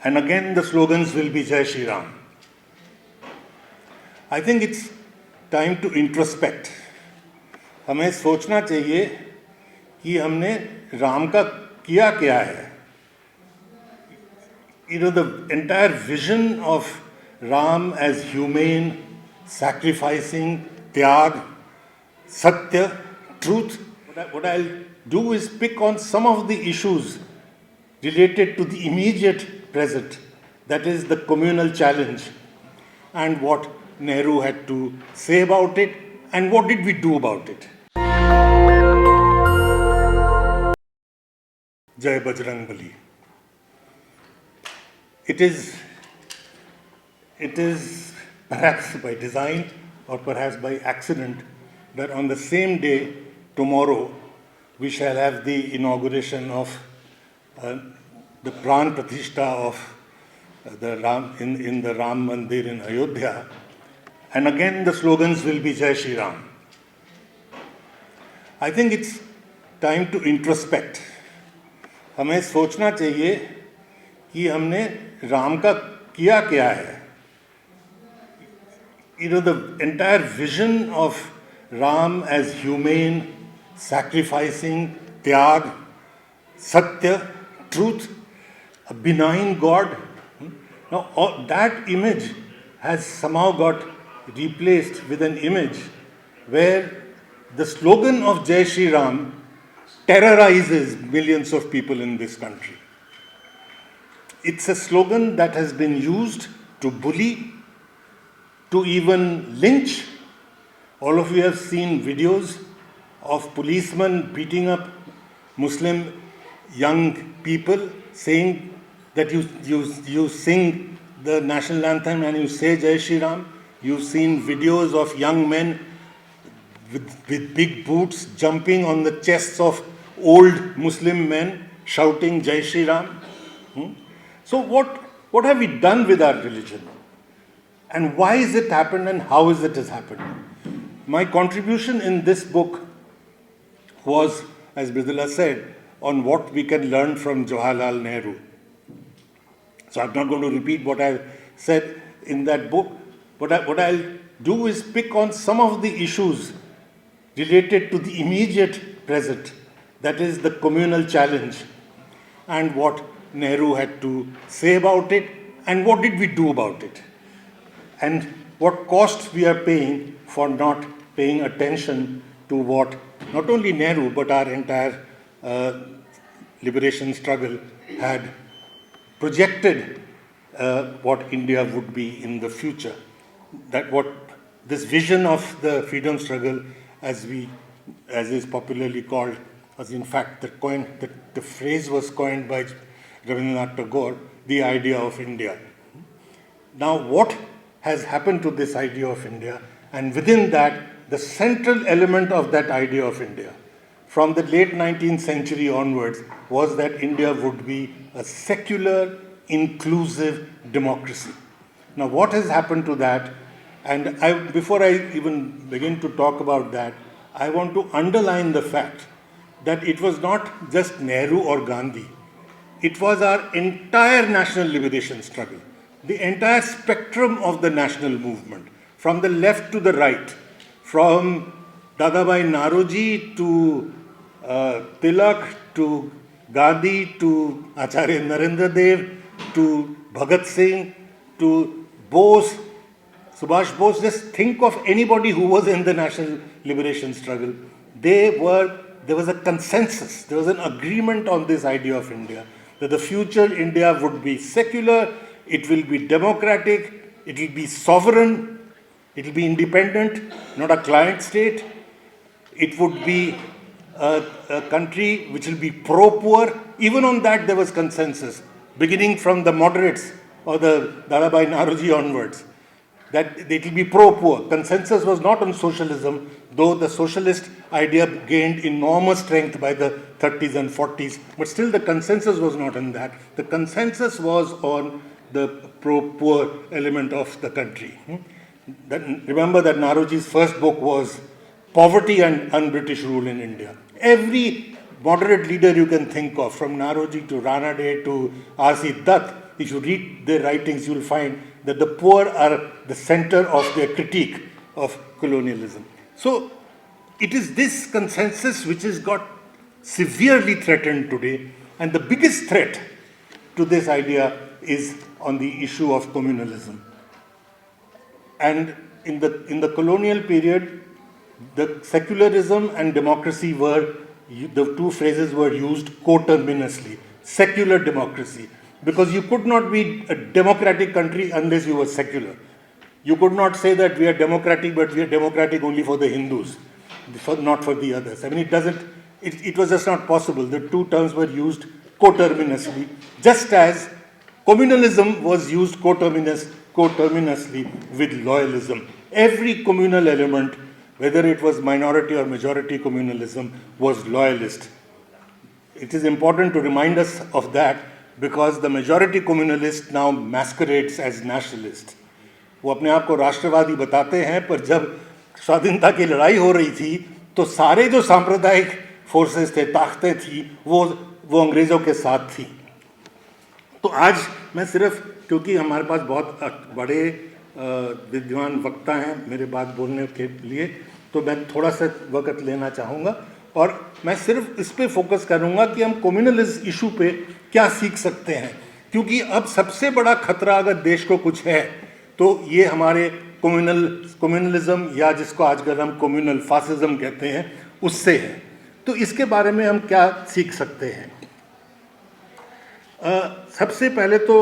And again the slogans will be Jai Shri Ram. I think it's time to introspect. हमें सोचना चाहिए कि हमने राम का किया क्या है. The entire vision of Ram as humane, sacrificing, tyag, satya, truth. What I'll do is pick on some of the issues related to the immediate present, that is the communal challenge, and what Nehru had to say about it, and what did we do about it. Jai Bajrang Bali. It is perhaps by design or perhaps by accident that on the same day, tomorrow, we shall have the inauguration of the Pran Pratishtha of the Ram in the Ram Mandir in Ayodhya. And again the slogans will be Jai Shri Ram. I think it's time to introspect. हमें सोचना चाहिए कि हमने राम का किया क्या है. The entire vision of Ram as humane, sacrificing, tyag, satya, truth, a benign God. Now that image has somehow got replaced with an image where the slogan of Jai Shri Ram terrorizes millions of people in this country. It's a slogan that has been used to bully, to even lynch. All of you have seen videos of policemen beating up Muslim young people, saying that you sing the national anthem and you say Jai Shri Ram. You've seen videos of young men with big boots jumping on the chests of old Muslim men shouting Jai Shri Ram. So what have we done with our religion? And why has it happened and how has it happened? My contribution in this book was, as Bridula said, on what we can learn from Jawaharlal Nehru. So I'm not going to repeat what I said in that book. What I'll do is pick on some of the issues related to the immediate present, that is the communal challenge, and what Nehru had to say about it, and what did we do about it, and what cost we are paying for not paying attention to what not only Nehru but our entire liberation struggle had projected what India would be in the future. That what this vision of the freedom struggle, as is popularly called, was in fact the phrase was coined by Rabindranath Tagore, the idea of India. Now what has happened to this idea of India, and within that the central element of that idea of India from the late 19th century onwards was that India would be a secular, inclusive democracy. Now what has happened to that? And before I even begin to talk about that, I want to underline the fact that it was not just Nehru or Gandhi. It was our entire national liberation struggle, the entire spectrum of the national movement, from the left to the right, from Dadabhai Naoroji to Tilak to Gandhi to Acharya Narendra Dev to Bhagat Singh to Bose, Subhash Bose. Just think of anybody who was in the national liberation struggle. There was a consensus, there was an agreement on this idea of India, that the future India would be secular, it will be democratic, it will be sovereign, it will be independent, not a client state. It would be a country which will be pro-poor. Even on that there was consensus, beginning from the moderates or the Dadabhai Naoroji onwards, that it will be pro-poor. Consensus was not on socialism, though the socialist idea gained enormous strength by the 30s and 40s, but still the consensus was not on that. The consensus was on the pro-poor element of the country. Remember that Naoroji's first book was Poverty and Un-British Rule in India. Every moderate leader you can think of, from Naoroji to Ranade to R.C. Dutt, if you read their writings, you will find that the poor are the center of their critique of colonialism. So it is this consensus which has got severely threatened today, and the biggest threat to this idea is on the issue of communalism. And in the colonial period, the secularism and democracy were, the two phrases were used coterminously. Secular democracy, because you could not be a democratic country unless you were secular. You could not say that we are democratic, but we are democratic only for the Hindus, not for the others. I mean, it was just not possible. The two terms were used coterminously, just as communalism was used coterminously with loyalism. Every communal element, whether it was minority or majority communalism, was loyalist. It is important to remind us of that because the majority communalist now masquerades as nationalist. वो अपने आप को राष्ट्रवादी बताते हैं, पर जब स्वाधीनता की लड़ाई हो रही थी तो सारे जो सांप्रदायिक फोर्सेस थे, ताकतें थी, वो अंग्रेज़ों के साथ थी. तो आज मैं सिर्फ, क्योंकि हमारे पास बहुत बड़े विद्वान वक्ता हैं मेरे बात बोलने के लिए, तो मैं थोड़ा सा वक्त लेना चाहूँगा और मैं सिर्फ इस पे फोकस करूँगा कि हम कम्युनलिज्म इशू पे क्या सीख सकते हैं, क्योंकि अब सबसे बड़ा खतरा अगर देश को कुछ है तो ये हमारे कम्युनलिज्म या जिसको आजकल हम कम्युनल फासिज्म कहते हैं उससे है. तो इसके बारे में हम क्या सीख सकते हैं? सबसे पहले तो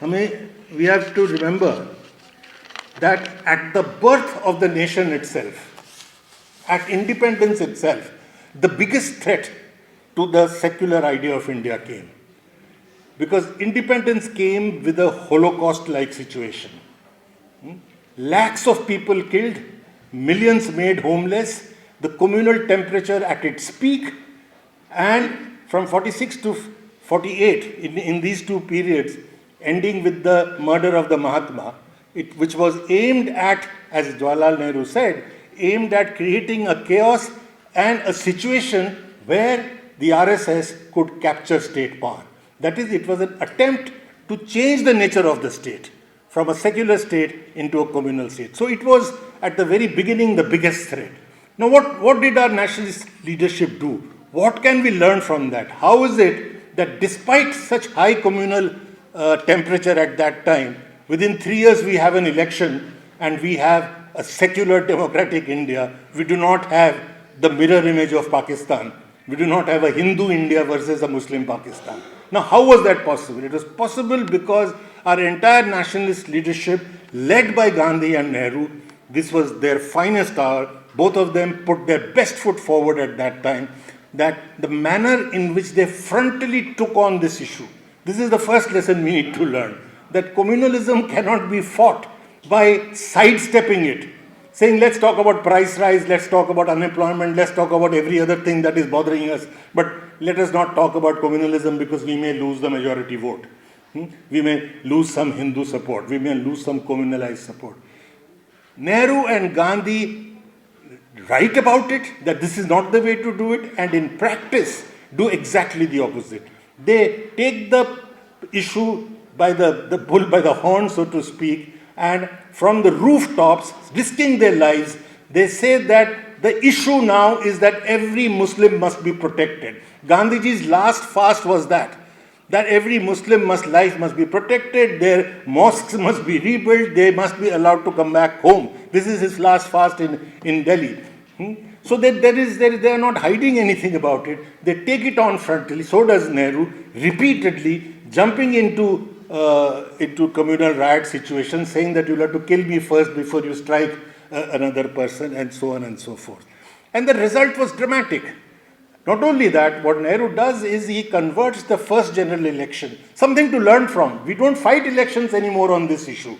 हमें we have to remember that at the birth of the nation itself, at independence itself, the biggest threat to the secular idea of India came. Because independence came with a Holocaust-like situation. Lakhs of people killed, millions made homeless, the communal temperature at its peak, and from 46 to 48, in these two periods, ending with the murder of the Mahatma, which was aimed at, as Jawaharlal Nehru said, aimed at creating a chaos and a situation where the RSS could capture state power. That is, it was an attempt to change the nature of the state from a secular state into a communal state. So it was, at the very beginning, the biggest threat. Now, what did our nationalist leadership do? What can we learn from that? How is it that despite such high communal temperature at that time, within 3 years we have an election and we have a secular democratic India? We do not have the mirror image of Pakistan. We do not have a Hindu India versus a Muslim Pakistan. Now, how was that possible? It was possible because our entire nationalist leadership, led by Gandhi and Nehru, this was their finest hour. Both of them put their best foot forward at that time. That the manner in which they frontally took on this issue, this is the first lesson we need to learn, that communalism cannot be fought by sidestepping it, saying let's talk about price rise, let's talk about unemployment, let's talk about every other thing that is bothering us, but let us not talk about communalism because we may lose the majority vote. We may lose some Hindu support, we may lose some communalized support. Nehru and Gandhi write about it, that this is not the way to do it, and in practice do exactly the opposite. They take the issue by the bull by the horn, so to speak, and from the rooftops, risking their lives, they say that the issue now is that every Muslim must be protected. Gandhiji's last fast was that every Muslim life must be protected, their mosques must be rebuilt, they must be allowed to come back home. This is his last fast in Delhi. So they are not hiding anything about it. They take it on frontally. So does Nehru, repeatedly jumping into communal riot situations, saying that you'll have to kill me first before you strike another person, and so on and so forth. And the result was dramatic. Not only that, what Nehru does is he converts the first general election, something to learn from. We don't fight elections anymore on this issue.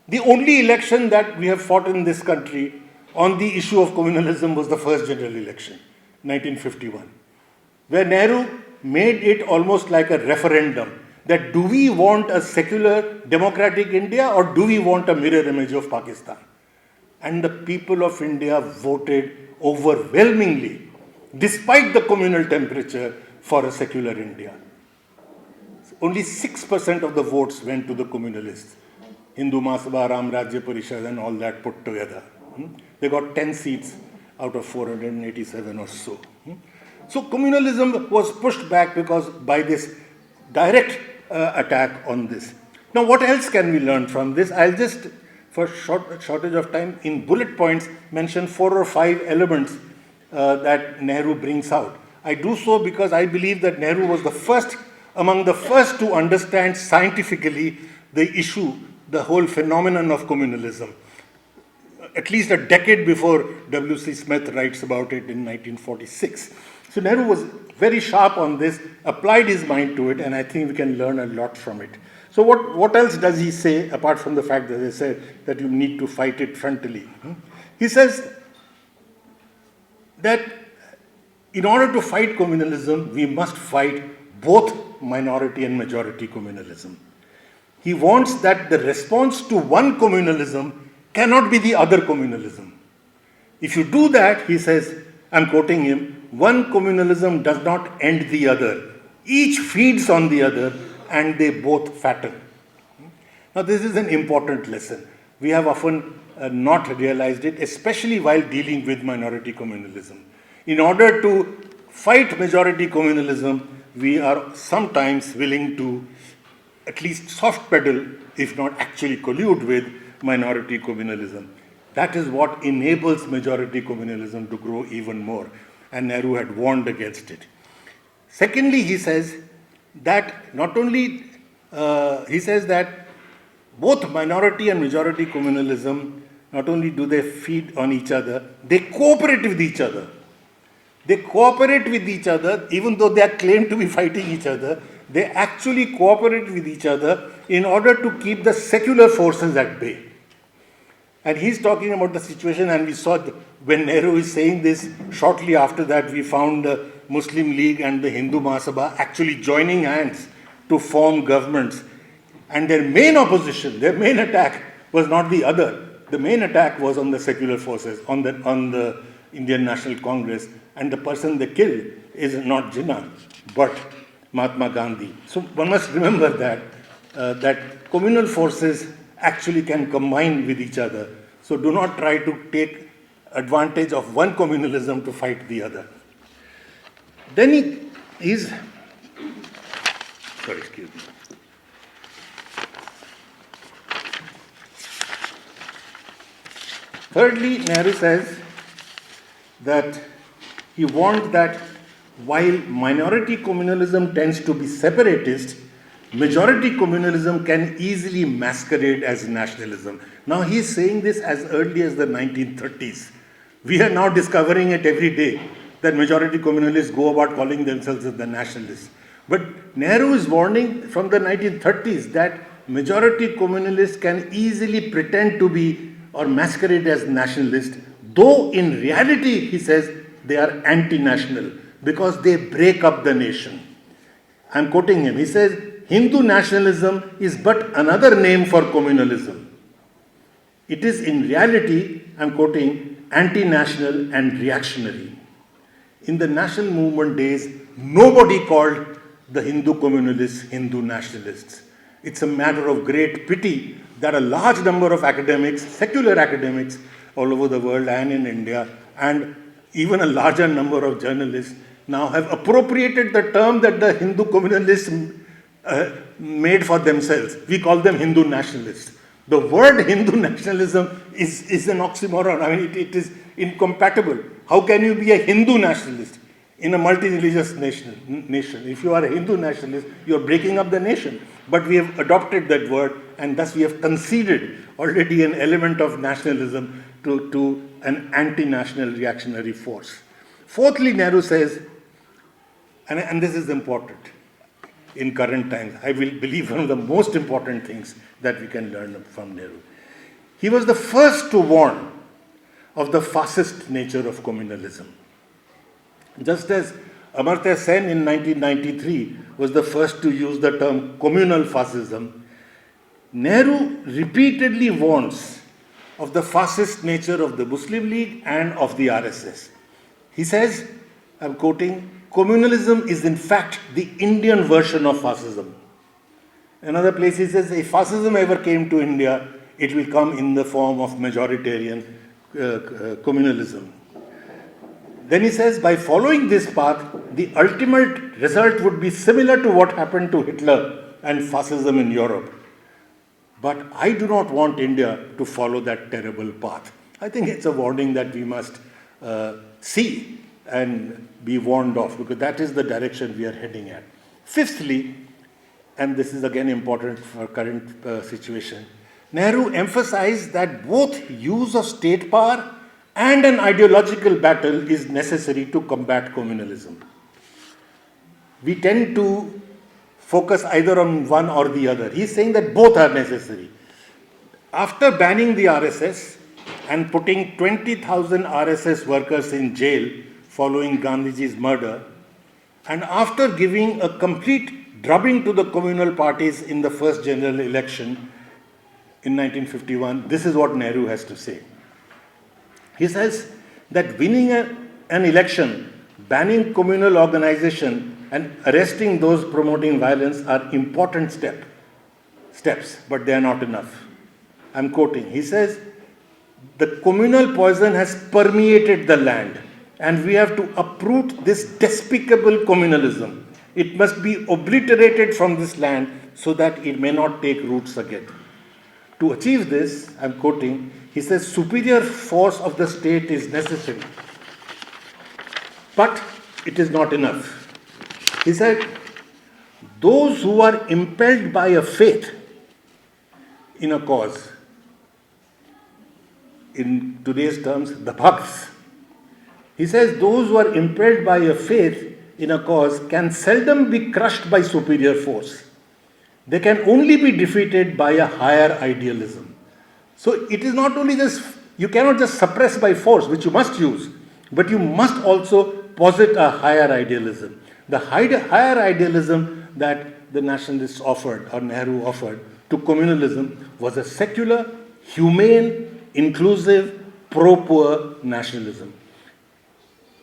The only election that we have fought in this country on the issue of communalism was the first general election, 1951, where Nehru made it almost like a referendum, that do we want a secular democratic India or do we want a mirror image of Pakistan? And the people of India voted overwhelmingly, despite the communal temperature, for a secular India. only 6% of the votes went to the communalists. Hindu Mahasabha, Ram Rajya Parishad and all that put together. They got 10 seats out of 487 or so. So communalism was pushed back because by this direct attack on this. Now what else can we learn from this? I'll just, for shortage of time, in bullet points, mention 4 or 5 elements that Nehru brings out. I do so because I believe that Nehru was the first, among the first to understand scientifically the issue, the whole phenomenon of communalism. At least a decade before W.C. Smith writes about it in 1946. So Nehru was very sharp on this, applied his mind to it, and I think we can learn a lot from it. So what else does he say, apart from the fact that he said that you need to fight it frontally? He says that in order to fight communalism, we must fight both minority and majority communalism. He wants that the response to one communalism cannot be the other communalism. If you do that, he says, I'm quoting him, one communalism does not end the other. Each feeds on the other and they both fatten. Now this is an important lesson. We have often not realized it, especially while dealing with minority communalism. In order to fight majority communalism, we are sometimes willing to at least soft pedal, if not actually collude with minority communalism. That is what enables majority communalism to grow even more. And Nehru had warned against it. Secondly, he says that not only, he says that both minority and majority communalism, not only do they feed on each other, they cooperate with each other. They cooperate with each other, even though they are claimed to be fighting each other, they actually cooperate with each other in order to keep the secular forces at bay. And he's talking about the situation, and we saw when Nehru is saying this, shortly after that we found the Muslim League and the Hindu Mahasabha actually joining hands to form governments. And their main opposition, their main attack was not the other. The main attack was on the secular forces, on the Indian National Congress. And the person they killed is not Jinnah, but Mahatma Gandhi. So one must remember that, that communal forces actually can combine with each other. So do not try to take advantage of one communalism to fight the other. Then excuse me. Thirdly, Nehru says that he warned that while minority communalism tends to be separatist, majority communalism can easily masquerade as nationalism. Now he is saying this as early as the 1930s. We are now discovering it every day that majority communalists go about calling themselves the nationalists. But Nehru is warning from the 1930s that majority communalists can easily pretend to be or masquerade as nationalists, though in reality, he says, they are anti-national because they break up the nation. I'm quoting him. He says, Hindu nationalism is but another name for communalism. It is in reality, I'm quoting, anti-national and reactionary. In the national movement days, nobody called the Hindu communalists Hindu nationalists. It's a matter of great pity that a large number of academics, secular academics all over the world and in India, and even a larger number of journalists now have appropriated the term that the Hindu communalists made for themselves. We call them Hindu nationalists. The word Hindu nationalism is an oxymoron. I mean, it is incompatible. How can you be a Hindu nationalist in a multi-religious nation? If you are a Hindu nationalist, you are breaking up the nation. But we have adopted that word, and thus we have conceded already an element of nationalism to an anti-national reactionary force. Fourthly, Nehru says, and this is important in current times, I will believe one of the most important things that we can learn from Nehru. He was the first to warn of the fascist nature of communalism. Just as Amartya Sen in 1993 was the first to use the term communal fascism, Nehru repeatedly warns of the fascist nature of the Muslim League and of the RSS. He says, I'm quoting, communalism is in fact the Indian version of fascism. Another place he says, if fascism ever came to India, it will come in the form of majoritarian communalism. Then he says, by following this path, the ultimate result would be similar to what happened to Hitler and fascism in Europe. But I do not want India to follow that terrible path. I think it's a warning that we must see and be warned of, because that is the direction we are heading at. Fifthly, and this is again important for current situation, Nehru emphasized that both use of state power and an ideological battle is necessary to combat communalism. We tend to focus either on one or the other. He's saying that both are necessary. After banning the RSS and putting 20,000 RSS workers in jail following Gandhiji's murder, and after giving a complete drubbing to the communal parties in the first general election in 1951, this is what Nehru has to say. He says that winning an election, banning communal organization, and arresting those promoting violence are important steps, but they are not enough. I'm quoting. He says, the communal poison has permeated the land, and we have to uproot this despicable communalism. It must be obliterated from this land so that it may not take roots again. To achieve this, I'm quoting, he says, superior force of the state is necessary, but it is not enough. He said, those who are impelled by a faith in a cause, in today's terms, the bhakts. He says, those who are impelled by a faith in a cause can seldom be crushed by superior force. They can only be defeated by a higher idealism. So it is not only just, you cannot just suppress by force, which you must use, but you must also posit a higher idealism. The higher idealism that the nationalists offered, or Nehru offered, to communalism was a secular, humane, inclusive, pro-poor nationalism.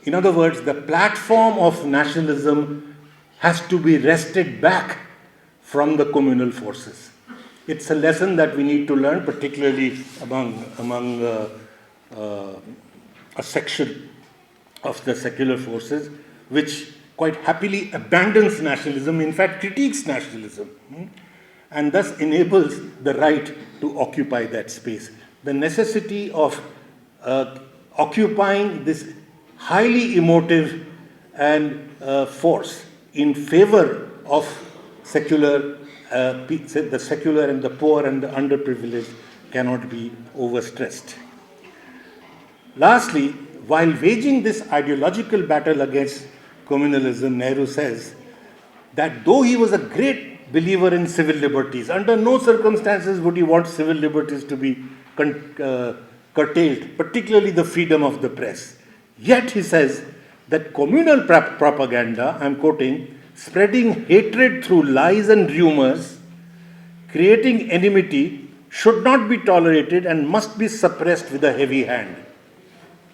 In other words, the platform of nationalism has to be wrested back from the communal forces. It's a lesson that we need to learn, particularly among a section of the secular forces, which quite happily abandons nationalism, in fact critiques nationalism, and thus enables the right to occupy that space. The necessity of occupying this highly emotive and force in favor of the secular and the poor and the underprivileged cannot be overstressed. Lastly, while waging this ideological battle against communalism, Nehru says that though he was a great believer in civil liberties, under no circumstances would he want civil liberties to be curtailed, particularly the freedom of the press. Yet he says that communal propaganda, I'm quoting, spreading hatred through lies and rumors, creating enmity, should not be tolerated and must be suppressed with a heavy hand.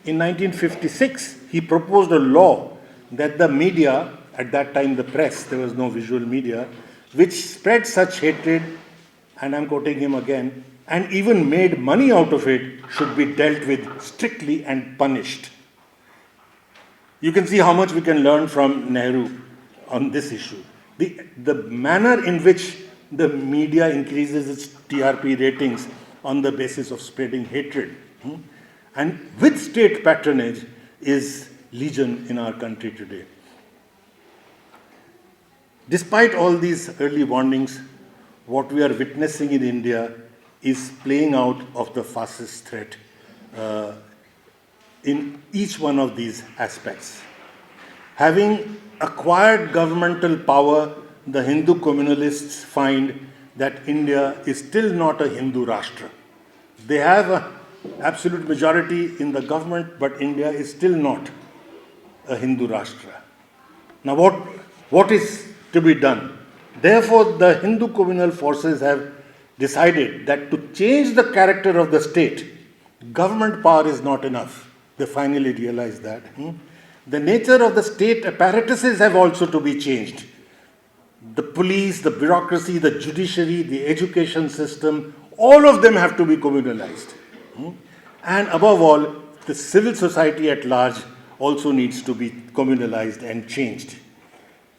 In 1956, he proposed a law that the media, at that time the press, there was no visual media, which spread such hatred, and I'm quoting him again, and even made money out of it, should be dealt with strictly and punished. You can see how much we can learn from Nehru on this issue. The manner in which the media increases its TRP ratings on the basis of spreading hatred, and with state patronage, is legion in our country today. Despite all these early warnings, what we are witnessing in India is playing out of the fascist threat in each one of these aspects. Having acquired governmental power, the Hindu communalists find that India is still not a Hindu Rashtra. They have an absolute majority in the government, but India is still not a Hindu Rashtra. Now what is to be done? Therefore, the Hindu communal forces have decided that to change the character of the state, government power is not enough. They finally realized that. The nature of the state apparatuses have also to be changed. the police, the bureaucracy, the judiciary, the education system, all of them have to be communalized. And above all, the civil society at large also needs to be communalized and changed.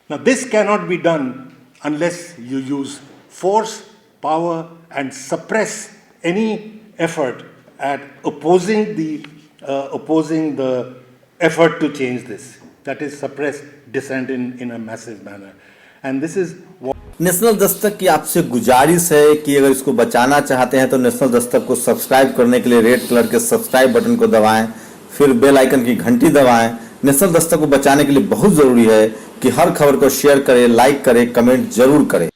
Now, this cannot be done unless you use force, power, and suppress any effort at opposing the effort to change this. That is, suppress dissent in a massive manner. And this is what national Dastak की आपसे गुजारिश है कि अगर इसको बचाना चाहते हैं तो नेशनल दस्तक को सब्सक्राइब करने के लिए रेड कलर के सब्सक्राइब बटन को दबाएं, फिर बेल आइकन की घंटी दबाएं। नेशनल दस्तक को बचाने के लिए बहुत जरूरी है कि हर खबर को शेयर करें, लाइक करें, कमेंट जरूर करें।